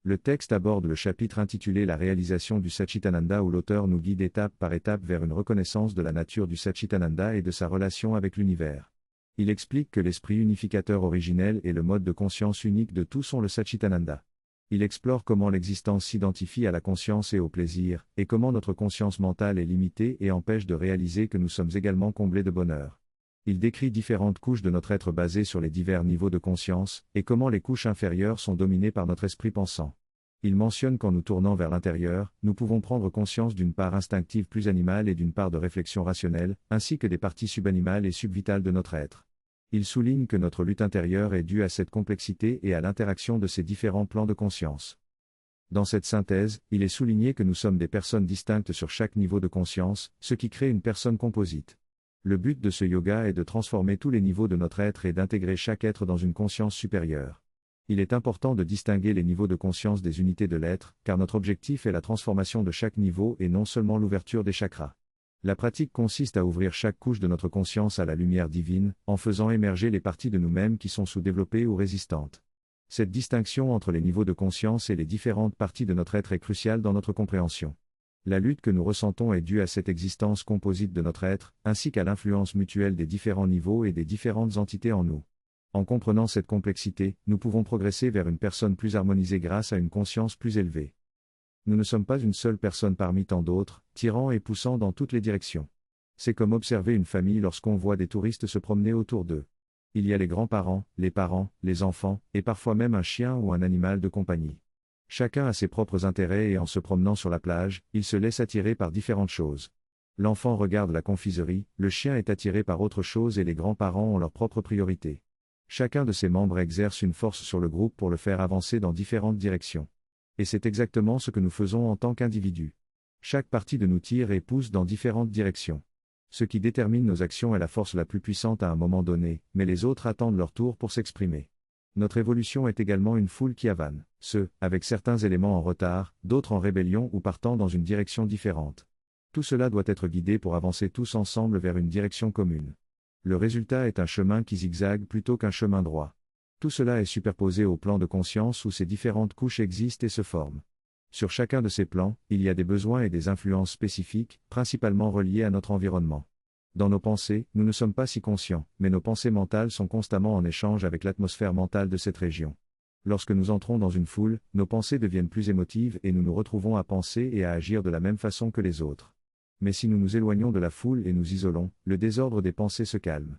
Le texte aborde le chapitre intitulé La réalisation du Satchitananda où l'auteur nous guide étape par étape vers une reconnaissance de la nature du Satchitananda et de sa relation avec l'univers. Il explique que l'esprit unificateur originel et le mode de conscience unique de tout sont le Satchitananda. Il explore comment l'existence s'identifie à la conscience et au plaisir, et comment notre conscience mentale est limitée et empêche de réaliser que nous sommes également comblés de bonheur. Il décrit différentes couches de notre être basées sur les divers niveaux de conscience, et comment les couches inférieures sont dominées par notre esprit pensant. Il mentionne qu'en nous tournant vers l'intérieur, nous pouvons prendre conscience d'une part instinctive plus animale et d'une part de réflexion rationnelle, ainsi que des parties subanimales et subvitales de notre être. Il souligne que notre lutte intérieure est due à cette complexité et à l'interaction de ces différents plans de conscience. Dans cette synthèse, il est souligné que nous sommes des personnes distinctes sur chaque niveau de conscience, ce qui crée une personne composite. Le but de ce yoga est de transformer tous les niveaux de notre être et d'intégrer chaque être dans une conscience supérieure. Il est important de distinguer les niveaux de conscience des unités de l'être, car notre objectif est la transformation de chaque niveau et non seulement l'ouverture des chakras. La pratique consiste à ouvrir chaque couche de notre conscience à la lumière divine, en faisant émerger les parties de nous-mêmes qui sont sous-développées ou résistantes. Cette distinction entre les niveaux de conscience et les différentes parties de notre être est cruciale dans notre compréhension. La lutte que nous ressentons est due à cette existence composite de notre être, ainsi qu'à l'influence mutuelle des différents niveaux et des différentes entités en nous. En comprenant cette complexité, nous pouvons progresser vers une personne plus harmonisée grâce à une conscience plus élevée. Nous ne sommes pas une seule personne parmi tant d'autres, tirant et poussant dans toutes les directions. C'est comme observer une famille lorsqu'on voit des touristes se promener autour d'eux. Il y a les grands-parents, les enfants, et parfois même un chien ou un animal de compagnie. Chacun a ses propres intérêts et en se promenant sur la plage, il se laisse attirer par différentes choses. L'enfant regarde la confiserie, le chien est attiré par autre chose et les grands-parents ont leurs propres priorités. Chacun de ses membres exerce une force sur le groupe pour le faire avancer dans différentes directions. Et c'est exactement ce que nous faisons en tant qu'individus. Chaque partie de nous tire et pousse dans différentes directions. Ce qui détermine nos actions est la force la plus puissante à un moment donné, mais les autres attendent leur tour pour s'exprimer. Notre évolution est également une foule qui avane, avec certains éléments en retard, d'autres en rébellion ou partant dans une direction différente. Tout cela doit être guidé pour avancer tous ensemble vers une direction commune. Le résultat est un chemin qui zigzague plutôt qu'un chemin droit. Tout cela est superposé au plan de conscience où ces différentes couches existent et se forment. Sur chacun de ces plans, il y a des besoins et des influences spécifiques, principalement reliés à notre environnement. Dans nos pensées, nous ne sommes pas si conscients, mais nos pensées mentales sont constamment en échange avec l'atmosphère mentale de cette région. Lorsque nous entrons dans une foule, nos pensées deviennent plus émotives et nous nous retrouvons à penser et à agir de la même façon que les autres. Mais si nous nous éloignons de la foule et nous isolons, le désordre des pensées se calme.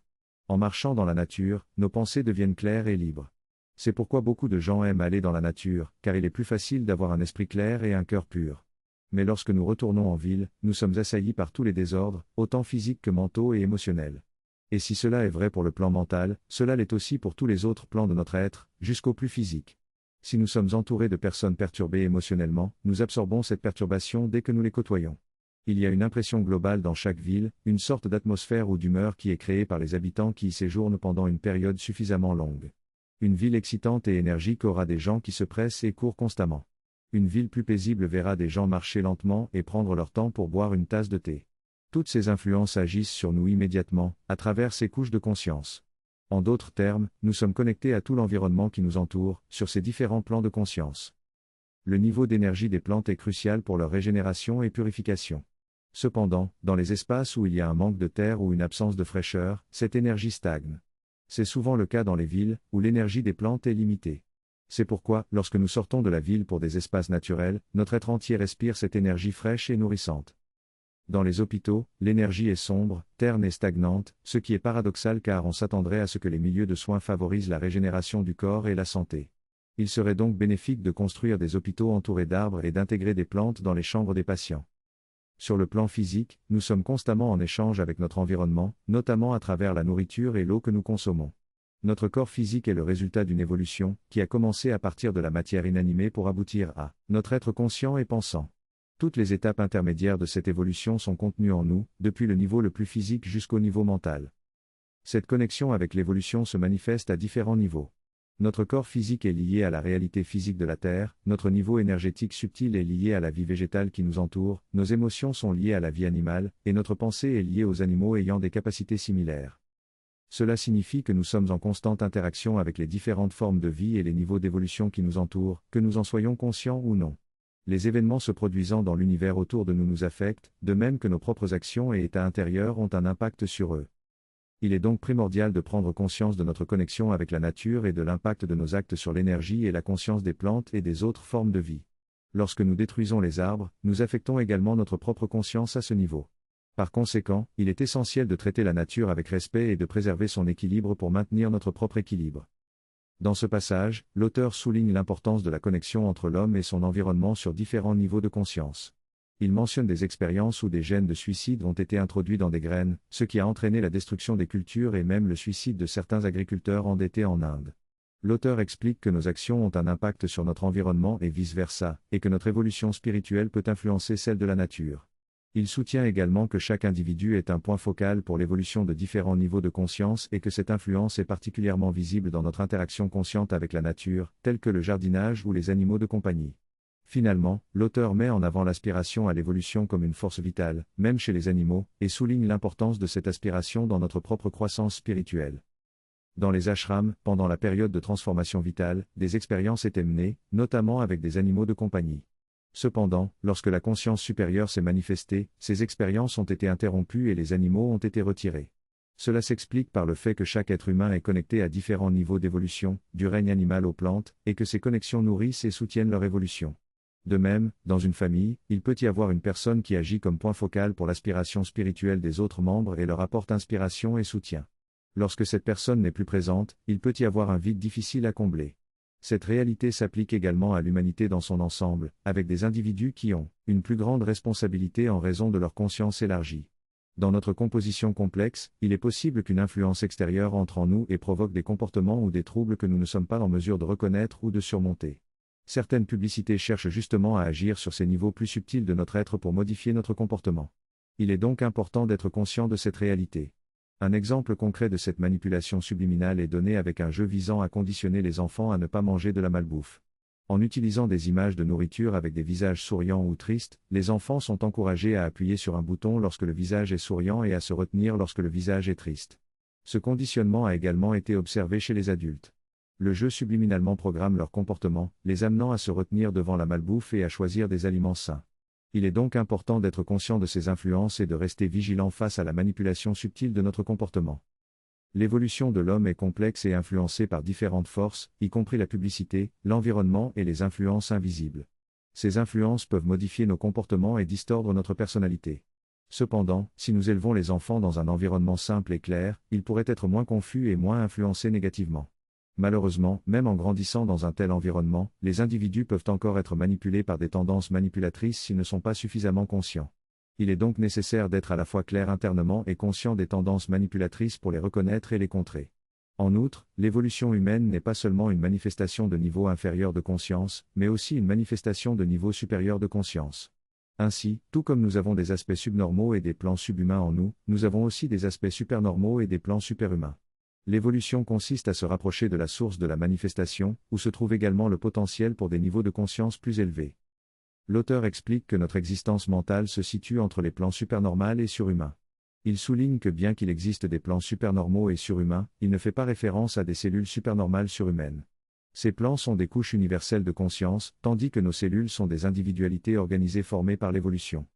En marchant dans la nature, nos pensées deviennent claires et libres. C'est pourquoi beaucoup de gens aiment aller dans la nature, car il est plus facile d'avoir un esprit clair et un cœur pur. Mais lorsque nous retournons en ville, nous sommes assaillis par tous les désordres, autant physiques que mentaux et émotionnels. Et si cela est vrai pour le plan mental, cela l'est aussi pour tous les autres plans de notre être, jusqu'au plus physique. Si nous sommes entourés de personnes perturbées émotionnellement, nous absorbons cette perturbation dès que nous les côtoyons. Il y a une impression globale dans chaque ville, une sorte d'atmosphère ou d'humeur qui est créée par les habitants qui y séjournent pendant une période suffisamment longue. Une ville excitante et énergique aura des gens qui se pressent et courent constamment. Une ville plus paisible verra des gens marcher lentement et prendre leur temps pour boire une tasse de thé. Toutes ces influences agissent sur nous immédiatement, à travers ces couches de conscience. En d'autres termes, nous sommes connectés à tout l'environnement qui nous entoure, sur ces différents plans de conscience. Le niveau d'énergie des plantes est crucial pour leur régénération et purification. Cependant, dans les espaces où il y a un manque de terre ou une absence de fraîcheur, cette énergie stagne. C'est souvent le cas dans les villes, où l'énergie des plantes est limitée. C'est pourquoi, lorsque nous sortons de la ville pour des espaces naturels, notre être entier respire cette énergie fraîche et nourrissante. Dans les hôpitaux, l'énergie est sombre, terne et stagnante, ce qui est paradoxal car on s'attendrait à ce que les milieux de soins favorisent la régénération du corps et la santé. Il serait donc bénéfique de construire des hôpitaux entourés d'arbres et d'intégrer des plantes dans les chambres des patients. Sur le plan physique, nous sommes constamment en échange avec notre environnement, notamment à travers la nourriture et l'eau que nous consommons. Notre corps physique est le résultat d'une évolution, qui a commencé à partir de la matière inanimée pour aboutir à notre être conscient et pensant. Toutes les étapes intermédiaires de cette évolution sont contenues en nous, depuis le niveau le plus physique jusqu'au niveau mental. Cette connexion avec l'évolution se manifeste à différents niveaux. Notre corps physique est lié à la réalité physique de la Terre, notre niveau énergétique subtil est lié à la vie végétale qui nous entoure, nos émotions sont liées à la vie animale, et notre pensée est liée aux animaux ayant des capacités similaires. Cela signifie que nous sommes en constante interaction avec les différentes formes de vie et les niveaux d'évolution qui nous entourent, que nous en soyons conscients ou non. Les événements se produisant dans l'univers autour de nous nous affectent, de même que nos propres actions et états intérieurs ont un impact sur eux. Il est donc primordial de prendre conscience de notre connexion avec la nature et de l'impact de nos actes sur l'énergie et la conscience des plantes et des autres formes de vie. Lorsque nous détruisons les arbres, nous affectons également notre propre conscience à ce niveau. Par conséquent, il est essentiel de traiter la nature avec respect et de préserver son équilibre pour maintenir notre propre équilibre. Dans ce passage, l'auteur souligne l'importance de la connexion entre l'homme et son environnement sur différents niveaux de conscience. Il mentionne des expériences où des gènes de suicide ont été introduits dans des graines, ce qui a entraîné la destruction des cultures et même le suicide de certains agriculteurs endettés en Inde. L'auteur explique que nos actions ont un impact sur notre environnement et vice-versa, et que notre évolution spirituelle peut influencer celle de la nature. Il soutient également que chaque individu est un point focal pour l'évolution de différents niveaux de conscience et que cette influence est particulièrement visible dans notre interaction consciente avec la nature, telle que le jardinage ou les animaux de compagnie. Finalement, l'auteur met en avant l'aspiration à l'évolution comme une force vitale, même chez les animaux, et souligne l'importance de cette aspiration dans notre propre croissance spirituelle. Dans les ashrams, pendant la période de transformation vitale, des expériences étaient menées, notamment avec des animaux de compagnie. Cependant, lorsque la conscience supérieure s'est manifestée, ces expériences ont été interrompues et les animaux ont été retirés. Cela s'explique par le fait que chaque être humain est connecté à différents niveaux d'évolution, du règne animal aux plantes, et que ces connexions nourrissent et soutiennent leur évolution. De même, dans une famille, il peut y avoir une personne qui agit comme point focal pour l'aspiration spirituelle des autres membres et leur apporte inspiration et soutien. Lorsque cette personne n'est plus présente, il peut y avoir un vide difficile à combler. Cette réalité s'applique également à l'humanité dans son ensemble, avec des individus qui ont une plus grande responsabilité en raison de leur conscience élargie. Dans notre composition complexe, il est possible qu'une influence extérieure entre en nous et provoque des comportements ou des troubles que nous ne sommes pas en mesure de reconnaître ou de surmonter. Certaines publicités cherchent justement à agir sur ces niveaux plus subtils de notre être pour modifier notre comportement. Il est donc important d'être conscient de cette réalité. Un exemple concret de cette manipulation subliminale est donné avec un jeu visant à conditionner les enfants à ne pas manger de la malbouffe. En utilisant des images de nourriture avec des visages souriants ou tristes, les enfants sont encouragés à appuyer sur un bouton lorsque le visage est souriant et à se retenir lorsque le visage est triste. Ce conditionnement a également été observé chez les adultes. Le jeu subliminalement programme leur comportement, les amenant à se retenir devant la malbouffe et à choisir des aliments sains. Il est donc important d'être conscient de ces influences et de rester vigilant face à la manipulation subtile de notre comportement. L'évolution de l'homme est complexe et influencée par différentes forces, y compris la publicité, l'environnement et les influences invisibles. Ces influences peuvent modifier nos comportements et distordre notre personnalité. Cependant, si nous élevons les enfants dans un environnement simple et clair, ils pourraient être moins confus et moins influencés négativement. Malheureusement, même en grandissant dans un tel environnement, les individus peuvent encore être manipulés par des tendances manipulatrices s'ils ne sont pas suffisamment conscients. Il est donc nécessaire d'être à la fois clair internement et conscient des tendances manipulatrices pour les reconnaître et les contrer. En outre, l'évolution humaine n'est pas seulement une manifestation de niveau inférieur de conscience, mais aussi une manifestation de niveau supérieur de conscience. Ainsi, tout comme nous avons des aspects subnormaux et des plans subhumains en nous, nous avons aussi des aspects supernormaux et des plans superhumains. L'évolution consiste à se rapprocher de la source de la manifestation, où se trouve également le potentiel pour des niveaux de conscience plus élevés. L'auteur explique que notre existence mentale se situe entre les plans supernormal et surhumains. Il souligne que bien qu'il existe des plans supernormaux et surhumains, il ne fait pas référence à des cellules supernormales surhumaines. Ces plans sont des couches universelles de conscience, tandis que nos cellules sont des individualités organisées formées par l'évolution.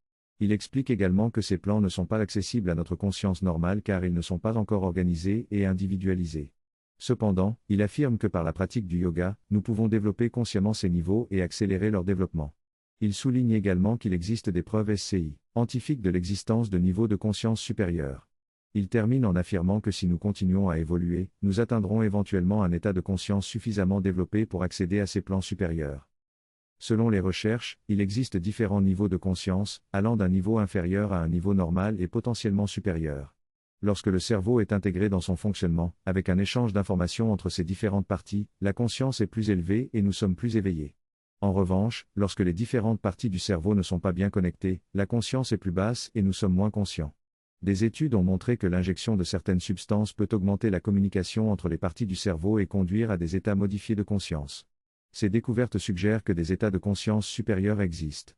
Il explique également que ces plans ne sont pas accessibles à notre conscience normale car ils ne sont pas encore organisés et individualisés. Cependant, il affirme que par la pratique du yoga, nous pouvons développer consciemment ces niveaux et accélérer leur développement. Il souligne également qu'il existe des preuves scientifiques de l'existence de niveaux de conscience supérieurs. Il termine en affirmant que si nous continuons à évoluer, nous atteindrons éventuellement un état de conscience suffisamment développé pour accéder à ces plans supérieurs. Selon les recherches, il existe différents niveaux de conscience, allant d'un niveau inférieur à un niveau normal et potentiellement supérieur. Lorsque le cerveau est intégré dans son fonctionnement, avec un échange d'informations entre ses différentes parties, la conscience est plus élevée et nous sommes plus éveillés. En revanche, lorsque les différentes parties du cerveau ne sont pas bien connectées, la conscience est plus basse et nous sommes moins conscients. Des études ont montré que l'injection de certaines substances peut augmenter la communication entre les parties du cerveau et conduire à des états modifiés de conscience. Ces découvertes suggèrent que des états de conscience supérieurs existent.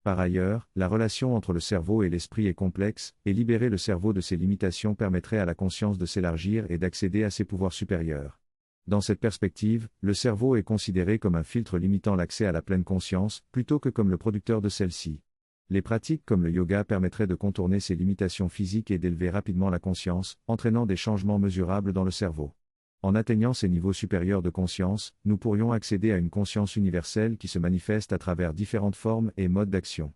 Par ailleurs, la relation entre le cerveau et l'esprit est complexe, et libérer le cerveau de ses limitations permettrait à la conscience de s'élargir et d'accéder à ses pouvoirs supérieurs. Dans cette perspective, le cerveau est considéré comme un filtre limitant l'accès à la pleine conscience, plutôt que comme le producteur de celle-ci. Les pratiques comme le yoga permettraient de contourner ces limitations physiques et d'élever rapidement la conscience, entraînant des changements mesurables dans le cerveau. En atteignant ces niveaux supérieurs de conscience, nous pourrions accéder à une conscience universelle qui se manifeste à travers différentes formes et modes d'action.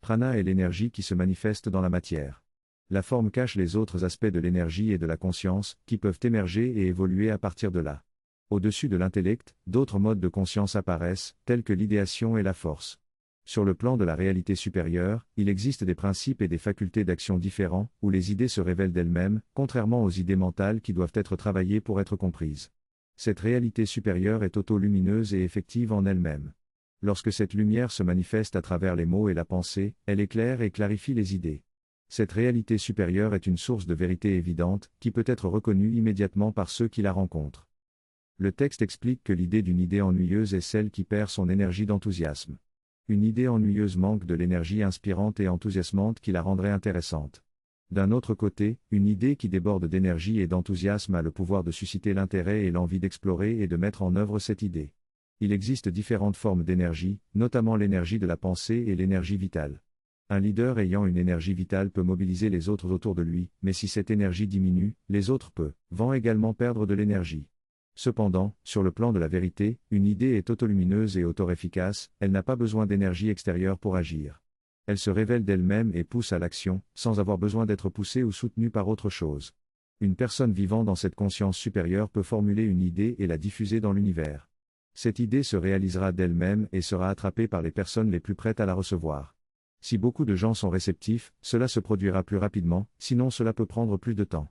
Prana est l'énergie qui se manifeste dans la matière. La forme cache les autres aspects de l'énergie et de la conscience, qui peuvent émerger et évoluer à partir de là. Au-dessus de l'intellect, d'autres modes de conscience apparaissent, tels que l'idéation et la force. Sur le plan de la réalité supérieure, il existe des principes et des facultés d'action différents, où les idées se révèlent d'elles-mêmes, contrairement aux idées mentales qui doivent être travaillées pour être comprises. Cette réalité supérieure est auto-lumineuse et effective en elle-même. Lorsque cette lumière se manifeste à travers les mots et la pensée, elle éclaire et clarifie les idées. Cette réalité supérieure est une source de vérité évidente, qui peut être reconnue immédiatement par ceux qui la rencontrent. Le texte explique que l'idée d'une idée ennuyeuse est celle qui perd son énergie d'enthousiasme. Une idée ennuyeuse manque de l'énergie inspirante et enthousiasmante qui la rendrait intéressante. D'un autre côté, une idée qui déborde d'énergie et d'enthousiasme a le pouvoir de susciter l'intérêt et l'envie d'explorer et de mettre en œuvre cette idée. Il existe différentes formes d'énergie, notamment l'énergie de la pensée et l'énergie vitale. Un leader ayant une énergie vitale peut mobiliser les autres autour de lui, mais si cette énergie diminue, les autres vont également perdre de l'énergie. Cependant, sur le plan de la vérité, une idée est autolumineuse et auto-efficace, elle n'a pas besoin d'énergie extérieure pour agir. Elle se révèle d'elle-même et pousse à l'action, sans avoir besoin d'être poussée ou soutenue par autre chose. Une personne vivant dans cette conscience supérieure peut formuler une idée et la diffuser dans l'univers. Cette idée se réalisera d'elle-même et sera attrapée par les personnes les plus prêtes à la recevoir. Si beaucoup de gens sont réceptifs, cela se produira plus rapidement, sinon cela peut prendre plus de temps.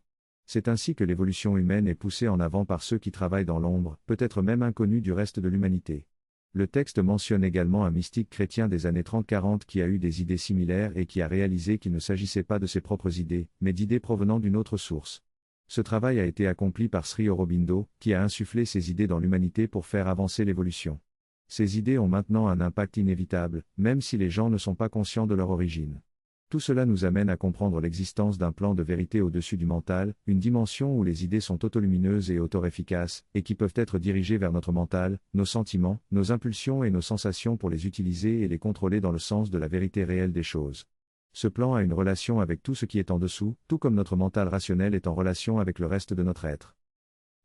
C'est ainsi que l'évolution humaine est poussée en avant par ceux qui travaillent dans l'ombre, peut-être même inconnus du reste de l'humanité. Le texte mentionne également un mystique chrétien des années 30-40 qui a eu des idées similaires et qui a réalisé qu'il ne s'agissait pas de ses propres idées, mais d'idées provenant d'une autre source. Ce travail a été accompli par Sri Aurobindo, qui a insufflé ces idées dans l'humanité pour faire avancer l'évolution. Ces idées ont maintenant un impact inévitable, même si les gens ne sont pas conscients de leur origine. Tout cela nous amène à comprendre l'existence d'un plan de vérité au-dessus du mental, une dimension où les idées sont autolumineuses et auto-efficaces, et qui peuvent être dirigées vers notre mental, nos sentiments, nos impulsions et nos sensations pour les utiliser et les contrôler dans le sens de la vérité réelle des choses. Ce plan a une relation avec tout ce qui est en dessous, tout comme notre mental rationnel est en relation avec le reste de notre être.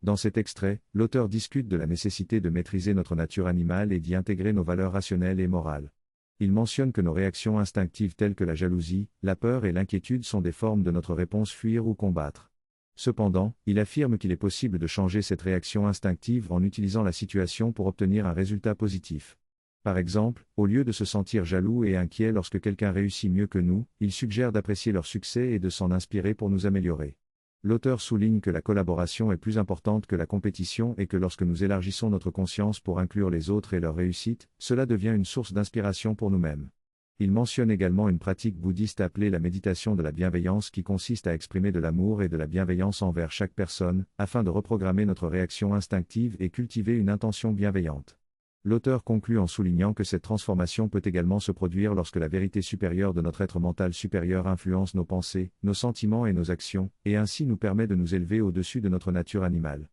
Dans cet extrait, l'auteur discute de la nécessité de maîtriser notre nature animale et d'y intégrer nos valeurs rationnelles et morales. Il mentionne que nos réactions instinctives telles que la jalousie, la peur et l'inquiétude sont des formes de notre réponse fuir ou combattre. Cependant, il affirme qu'il est possible de changer cette réaction instinctive en utilisant la situation pour obtenir un résultat positif. Par exemple, au lieu de se sentir jaloux et inquiet lorsque quelqu'un réussit mieux que nous, il suggère d'apprécier leur succès et de s'en inspirer pour nous améliorer. L'auteur souligne que la collaboration est plus importante que la compétition et que lorsque nous élargissons notre conscience pour inclure les autres et leur réussite, cela devient une source d'inspiration pour nous-mêmes. Il mentionne également une pratique bouddhiste appelée la méditation de la bienveillance qui consiste à exprimer de l'amour et de la bienveillance envers chaque personne, afin de reprogrammer notre réaction instinctive et cultiver une intention bienveillante. L'auteur conclut en soulignant que cette transformation peut également se produire lorsque la vérité supérieure de notre être mental supérieur influence nos pensées, nos sentiments et nos actions, et ainsi nous permet de nous élever au-dessus de notre nature animale.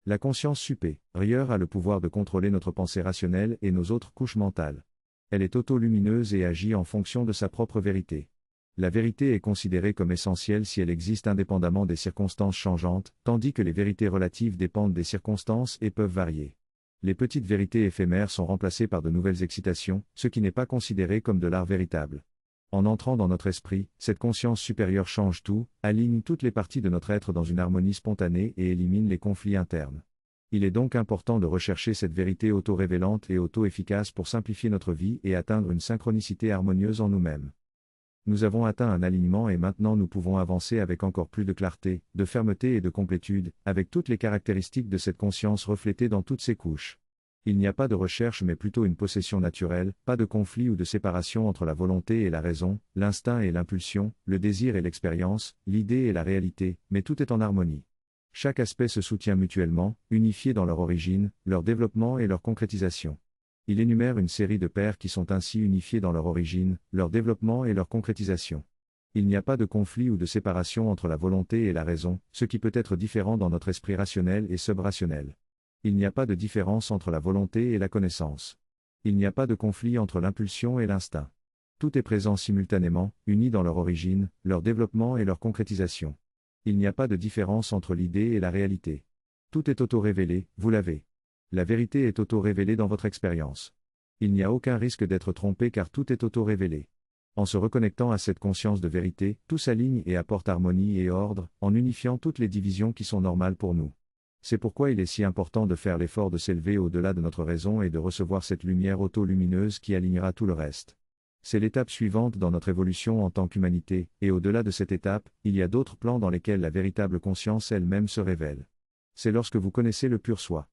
La conscience supérieure a le pouvoir de contrôler notre pensée rationnelle et nos autres couches mentales. Elle est auto-lumineuse et agit en fonction de sa propre vérité. La vérité est considérée comme essentielle si elle existe indépendamment des circonstances changeantes, tandis que les vérités relatives dépendent des circonstances et peuvent varier. Les petites vérités éphémères sont remplacées par de nouvelles excitations, ce qui n'est pas considéré comme de l'art véritable. En entrant dans notre esprit, cette conscience supérieure change tout, aligne toutes les parties de notre être dans une harmonie spontanée et élimine les conflits internes. Il est donc important de rechercher cette vérité auto-révélante et auto-efficace pour simplifier notre vie et atteindre une synchronicité harmonieuse en nous-mêmes. Nous avons atteint un alignement et maintenant nous pouvons avancer avec encore plus de clarté, de fermeté et de complétude, avec toutes les caractéristiques de cette conscience reflétées dans toutes ses couches. Il n'y a pas de recherche mais plutôt une possession naturelle, pas de conflit ou de séparation entre la volonté et la raison, l'instinct et l'impulsion, le désir et l'expérience, l'idée et la réalité, mais tout est en harmonie. Chaque aspect se soutient mutuellement, unifiés dans leur origine, leur développement et leur concrétisation. Il énumère une série de paires qui sont ainsi unifiées dans leur origine, leur développement et leur concrétisation. Il n'y a pas de conflit ou de séparation entre la volonté et la raison, ce qui peut être différent dans notre esprit rationnel et subrationnel. Il n'y a pas de différence entre la volonté et la connaissance. Il n'y a pas de conflit entre l'impulsion et l'instinct. Tout est présent simultanément, unis dans leur origine, leur développement et leur concrétisation. Il n'y a pas de différence entre l'idée et la réalité. Tout est auto-révélé, vous l'avez. La vérité est auto-révélée dans votre expérience. Il n'y a aucun risque d'être trompé car tout est auto-révélé. En se reconnectant à cette conscience de vérité, tout s'aligne et apporte harmonie et ordre, en unifiant toutes les divisions qui sont normales pour nous. C'est pourquoi il est si important de faire l'effort de s'élever au-delà de notre raison et de recevoir cette lumière auto-lumineuse qui alignera tout le reste. C'est l'étape suivante dans notre évolution en tant qu'humanité, et au-delà de cette étape, il y a d'autres plans dans lesquels la véritable conscience elle-même se révèle. C'est lorsque vous connaissez le pur soi.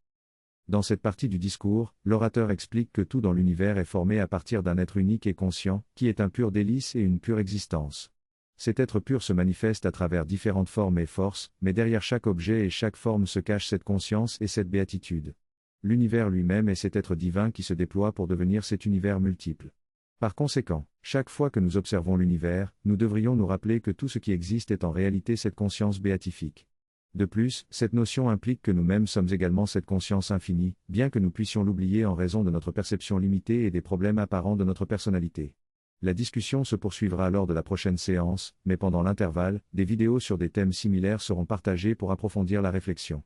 Dans cette partie du discours, l'orateur explique que tout dans l'univers est formé à partir d'un être unique et conscient, qui est un pur délice et une pure existence. Cet être pur se manifeste à travers différentes formes et forces, mais derrière chaque objet et chaque forme se cache cette conscience et cette béatitude. L'univers lui-même est cet être divin qui se déploie pour devenir cet univers multiple. Par conséquent, chaque fois que nous observons l'univers, nous devrions nous rappeler que tout ce qui existe est en réalité cette conscience béatifique. De plus, cette notion implique que nous-mêmes sommes également cette conscience infinie, bien que nous puissions l'oublier en raison de notre perception limitée et des problèmes apparents de notre personnalité. La discussion se poursuivra lors de la prochaine séance, mais pendant l'intervalle, des vidéos sur des thèmes similaires seront partagées pour approfondir la réflexion.